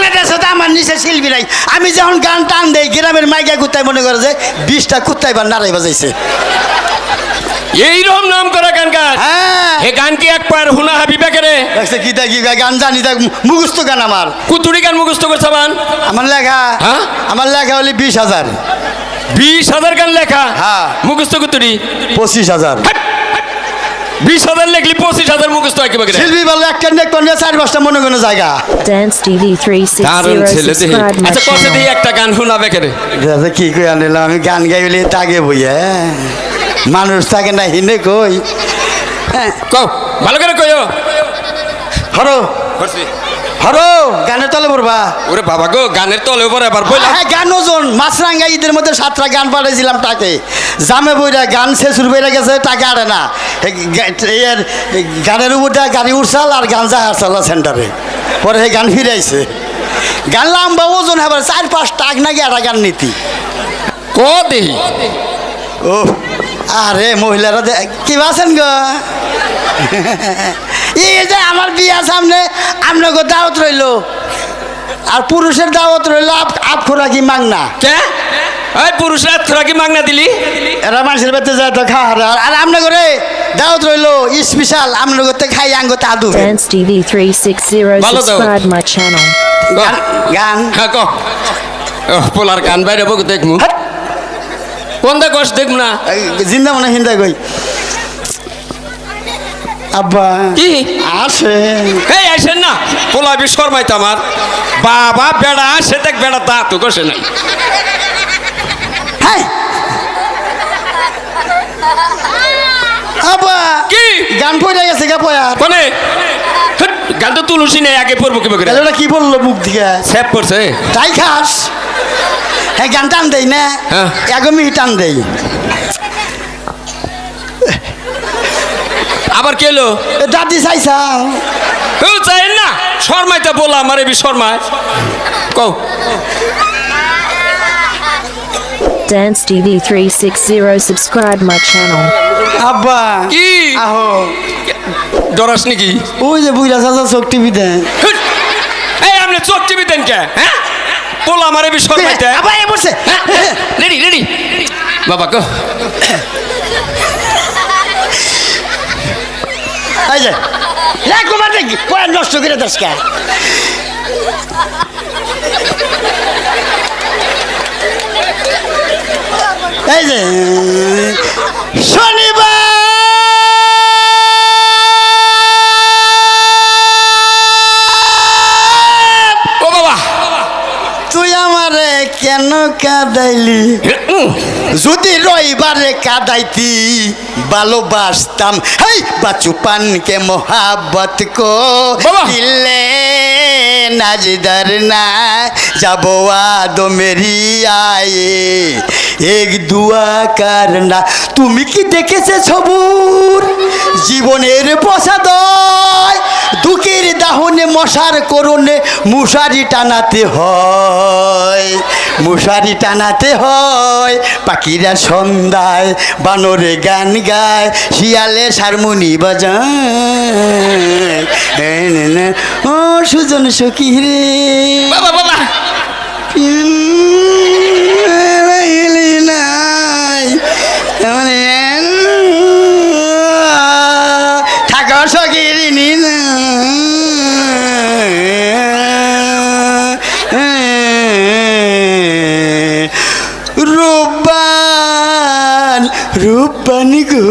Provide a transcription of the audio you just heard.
বাংলাদেশে তো আমার নিচে শিল্পী নাই। আমি যখন গান টান দেই গ্রামের মাইকা কুত্তায় মনে করে যে 20টা কুত্তায় বা নাড়াই বাজাইছে। এইরকম নাম করা গান গান। হ্যাঁ এ গান কি একবার হুনা হাবিবা করে দেখছে কি তা কি গান জানি তা মুখস্থ গান আমার। কুতুরি গান মুখস্থ করছে বান? আমার লেখা হ্যাঁ আমার লেখা হলে 20,000। 20,000 গান লেখা? হ্যাঁ। মুখস্থ কুতুরি 25,000। 20,000 লিখলি 25,000 মুখস্থ হয় কিভাবে? শিল্পী বললো একটা নেক করলে 4-5টা মনে কোনো জায়গা। Dance TV দারুণ 360 ছেলে দেখি। subscribe my আচ্ছা কষে channel. দিয়ে একটা গান শোনাবে কেন? কি কই আনিলাম আমি গান গাইলে তাগে বইয়া মানুষ থাকে না হিনে কই। কও ভালো করে কইও। হরো করছি। হরো গানের তলে পড়বা। ওরে বাবা গো গানের তলে উপরে আবার বইলা। হ্যাঁ গান ওজন মাছরাঙ্গা ঈদের মধ্যে 7টা গান পাঠাইছিলাম তাকে। জামে বইরা গান শেষুর বইরা গেছে টাকা আড়ে না। এর গানের উপরটা গাড়ি উঠছাল আর গান যা হারছাল সেন্টারে। পরে সেই গান ফিরে আইছে। গান লম্বা ওজন আবার 4-5 টাক নাকি একটা গান নীতি। ক দেহি। ও আরে মহিলারা কি আছেন গো? এই যে আমার বিয়া সামনে আপনাকে দাওয়াত রইল আর পুরুষের দাওয়াত রইল আপ খোরাকি মাংনা। কে এই পুরুষরা তোরা কি মাগনা দিলি? এরা মানুষের বাড়িতে যায় তো খাওয়া আর আপনার করে দাওয়াত রইল স্পেশাল আপনার করতে খাই আঙ্গতে আদু। Dance TV 360 Follow the- subscribe my channel. গান হ্যাঁ ক পোলার গান বাইরে বক দেখমু। কোন দা কষ্ট দেখমু না? জিন্দা মনে হিন্দা কই আব্বা কি আসে এই আসেন না পোলা বি শর্মাইতো আমার বাবা বেড়া আসে দেখ বেড়া তা তো কষে নাই। হ্যাঁ আব্বা কি গান পড়ে গেছে গা পয়া কোনে গান তো তুলসী নেই আগে পড়বো কি বকে ওটা কি বললো মুখ দিকে সেভ করছে। তাই খাস হ্যাঁ গান টান দেই না হ্যাঁ। 1 মিনিট টান দেই আবার কে এলো? দাদি চাইছাও কেউ চাই না শর্মাইতে বলা আমার এবি শর্মায় কও। Dance TV 360 subscribe my channel. আব্বা কি আহো ডরাস নাকি? ওই যে বুইরা চাচা চোখ টিভি দেন এই আপনি চোখ টিভি দেন কে? হ্যাঁ পোলা আমার এবি শর্মাইতে। আব্বা এ বসে রেডি রেডি বাবা কো এই যে একবার দেখি পয় নষ্ট করে দশকা এই যে শনিবার ও বাবা তুই আমারে কেন কাঁদাইলি যদি রবিবারে কাঁদাইতি ভালোবাসতাম হেই বাচুপান কে মোহাব্বত কো বাবা। দিলে নাজদার না যাবো আদো মেরি আয়ে এক দুয়া করনা। তুমি কি দেখেছে সবুর জীবনের প্রসাদয় দুঃখের দাহনে মশার করণে মশারি টানাতে হয় মশারি টানাতে হয়। পাখিরা সন্ধ্যায় বানরে গান গায় শিয়ালে হারমোনি বাজায় ও সুজন সখী রে বাবা বাবা নাই থাকা সখী না রূপবান রূপবান গো